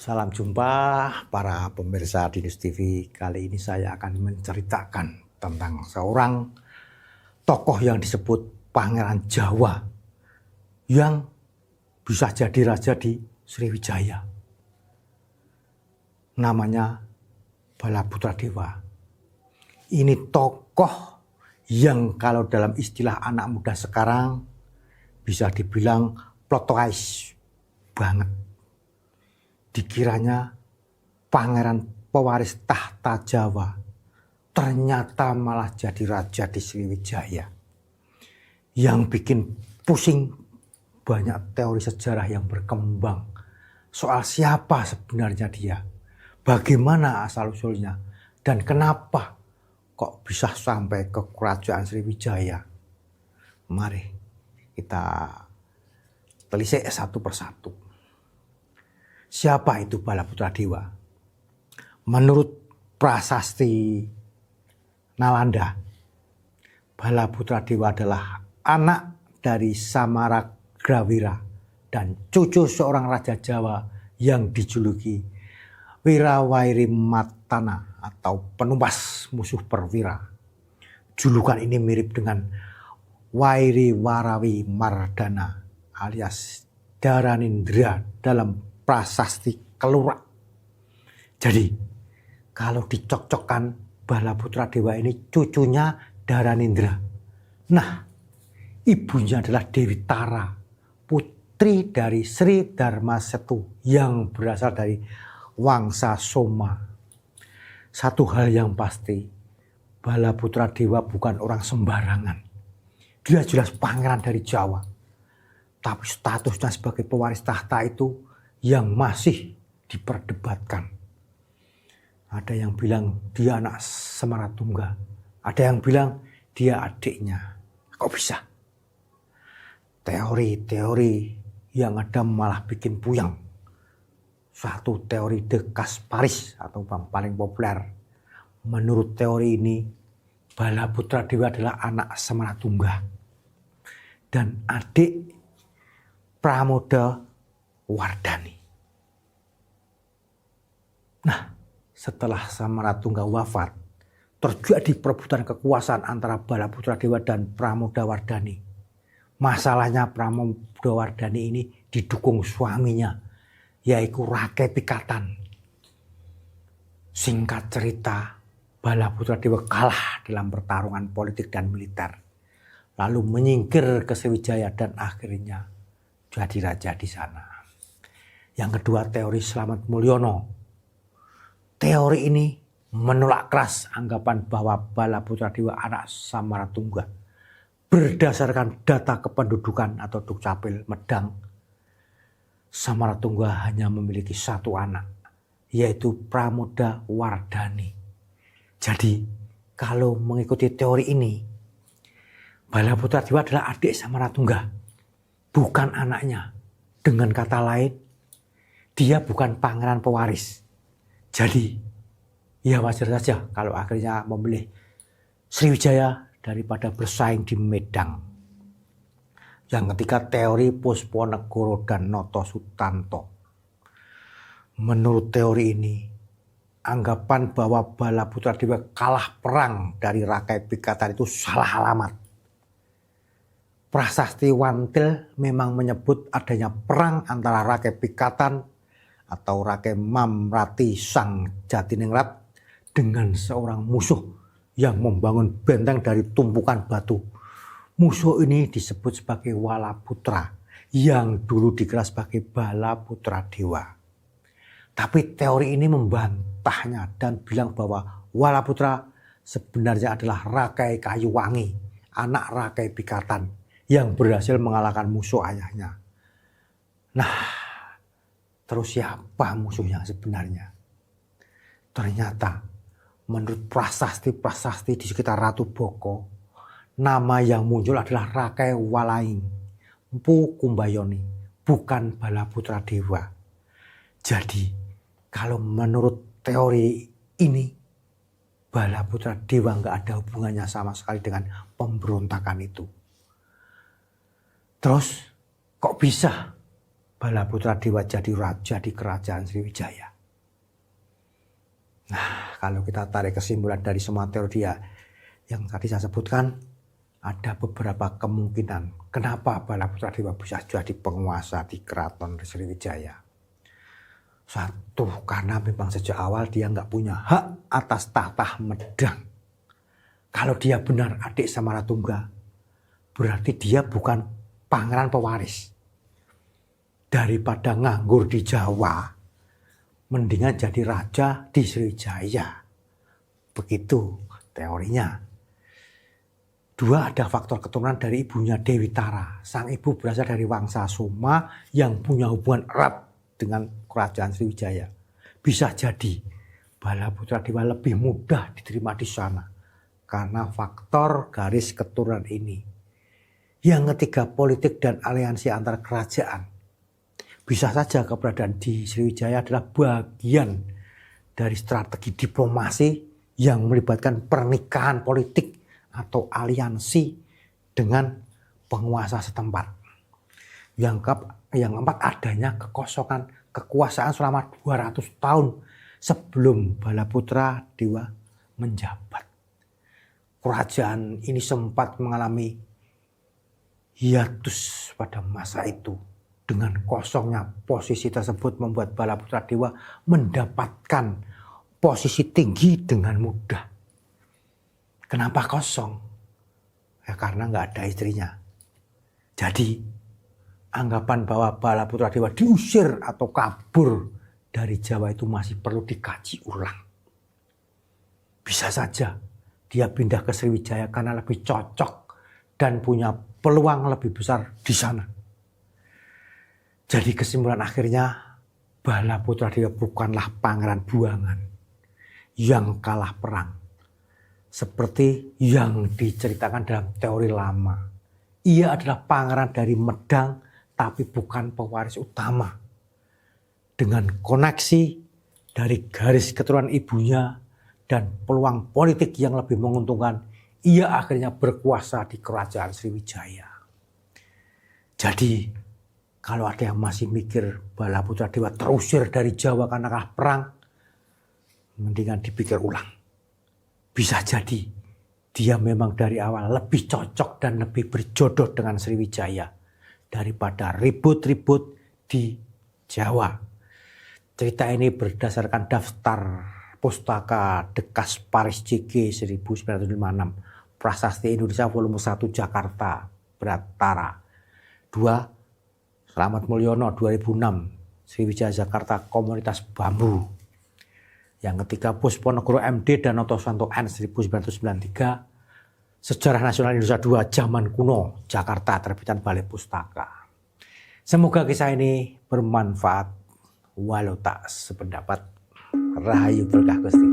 Salam jumpa para pemirsa Dinus TV. Kali ini saya akan menceritakan tentang seorang tokoh yang disebut Pangeran Jawa yang bisa jadi raja di Sriwijaya. Namanya Balaputra Dewa. Ini tokoh yang kalau dalam istilah anak muda sekarang bisa dibilang plot twist banget. Dikiranya pangeran pewaris tahta Jawa, ternyata malah jadi raja di Sriwijaya. Yang bikin pusing, banyak teori sejarah yang berkembang soal siapa sebenarnya dia, bagaimana asal-usulnya, dan kenapa kok bisa sampai ke kerajaan Sriwijaya. Mari kita telisik satu persatu. Siapa itu Balaputra Dewa? Menurut prasasti Nalanda, Balaputra Dewa adalah anak dari Samaragrawira dan cucu seorang raja Jawa yang dijuluki Wirawirimatana atau penumpas musuh perwira. Julukan ini mirip dengan Wairiwarawi Mardana alias Dharanindra dalam prasasti Kelurak. Jadi kalau dicocokkan, Balaputra Dewa ini cucunya Dharanindra. Nah, ibunya adalah Dewi Tara, putri dari Sri Dharmasetu yang berasal dari Wangsa Soma. Satu hal yang pasti, Balaputra Dewa bukan orang sembarangan. Dia jelas pangeran dari Jawa. Tapi statusnya sebagai pewaris tahta itu yang masih diperdebatkan. Ada yang bilang dia anak Semaratungga, ada yang bilang dia adiknya. Kok bisa? Teori-teori yang ada malah bikin puyeng. Satu teori De Kasparis atau yang paling populer. Menurut teori ini, Balaputra Dewa adalah anak Semaratungga dan adik Pramoda Wardani. Nah, setelah Samaratungga wafat, terjadi perebutan kekuasaan antara Balaputra Dewa dan Pramoda Wardani. Masalahnya Pramoda Wardani ini didukung suaminya, yaitu Rakai Pikatan. Singkat cerita, Balaputra Dewa kalah dalam pertarungan politik dan militer. Lalu menyingkir ke Sriwijaya dan akhirnya jadi raja di sana. Yang kedua, teori Slamet Mulyono. Teori ini menolak keras anggapan bahwa Balaputra Dewa anak Samaratungga. Berdasarkan data kependudukan atau Dukcapil Medang, Samaratungga hanya memiliki satu anak, yaitu Pramoda Wardani. Jadi kalau mengikuti teori ini, Balaputra Dewa adalah adik Samaratungga, bukan anaknya. Dengan kata lain, dia bukan pangeran pewaris. Jadi, ya wajar saja kalau akhirnya memilih Sriwijaya daripada bersaing di Medang. Yang ketiga, teori Pusponegoro dan Noto Sutanto. Menurut teori ini, anggapan bahwa Balaputra Dewa kalah perang dari Rakai Pikatan itu salah alamat. Prasasti Wantil memang menyebut adanya perang antara Rakai Pikatan atau Rakai Mamrati Sang Jatiningrat dengan seorang musuh yang membangun benteng dari tumpukan batu. Musuh ini disebut sebagai Walaputra yang dulu dikira sebagai Balaputra Dewa. Tapi teori ini membantahnya dan bilang bahwa Walaputra sebenarnya adalah Rakai Kayuwangi, anak Rakai Pikatan yang berhasil mengalahkan musuh ayahnya. Nah, terus siapa musuhnya sebenarnya? Ternyata menurut prasasti-prasasti di sekitar Ratu Boko, nama yang muncul adalah Rakai Walaing Mpu Kumbayoni, bukan Balaputra Dewa. Jadi kalau menurut teori ini, Balaputra Dewa nggak ada hubungannya sama sekali dengan pemberontakan itu. Terus kok bisa Balaputra Dewa jadi raja di kerajaan Sriwijaya. Nah, kalau kita tarik kesimpulan dari semua teori yang tadi saya sebutkan, ada beberapa kemungkinan kenapa Balaputra Dewa bisa jadi penguasa di keraton Sriwijaya. Satu, karena memang sejak awal dia nggak punya hak atas tahta Medang. Kalau dia benar adik Samaratungga, berarti dia bukan pangeran pewaris. Daripada nganggur di Jawa, mendingan jadi raja di Sriwijaya. Begitu teorinya. Dua, ada faktor keturunan dari ibunya Dewi Tara. Sang ibu berasal dari Wangsa Soma yang punya hubungan erat dengan kerajaan Sriwijaya. Bisa jadi Balaputra Dewa lebih mudah diterima di sana karena faktor garis keturunan ini. Yang ketiga, politik dan aliansi antar kerajaan. Bisa saja keberadaan di Sriwijaya adalah bagian dari strategi diplomasi yang melibatkan pernikahan politik atau aliansi dengan penguasa setempat. Yang keempat, adanya kekosongan kekuasaan selama 200 tahun sebelum Balaputra Dewa menjabat. Kerajaan ini sempat mengalami hiatus pada masa itu. Dengan kosongnya posisi tersebut membuat Balaputra Dewa mendapatkan posisi tinggi dengan mudah. Kenapa kosong? Ya karena nggak ada istrinya. Jadi anggapan bahwa Balaputra Dewa diusir atau kabur dari Jawa itu masih perlu dikaji ulang. Bisa saja dia pindah ke Sriwijaya karena lebih cocok dan punya peluang lebih besar di sana. Jadi kesimpulan akhirnya, Balaputra Dewa bukanlah pangeran buangan yang kalah perang. Seperti yang diceritakan dalam teori lama. Ia adalah pangeran dari Medang tapi bukan pewaris utama. Dengan koneksi dari garis keturunan ibunya dan peluang politik yang lebih menguntungkan, ia akhirnya berkuasa di kerajaan Sriwijaya. Jadi kalau ada yang masih mikir Balaputra Dewa terusir dari Jawa karena kalah perang, mendingan dipikir ulang. Bisa jadi dia memang dari awal lebih cocok dan lebih berjodoh dengan Sriwijaya daripada ribut-ribut di Jawa. Cerita ini berdasarkan daftar pustaka Dekas Paris JG 1956, Prasasti Indonesia volume 1 Jakarta, Bratara. 2, Slamet Mulyono 2006, Sriwijaya Jakarta Komunitas Bambu. Yang ketiga, Pusponegoro MD dan Notosanto N 1993, Sejarah Nasional Indonesia 2 Zaman Kuno, Jakarta, terbitan Balai Pustaka. Semoga kisah ini bermanfaat, walau tak sependapat. Rahayu Berkah Gusti.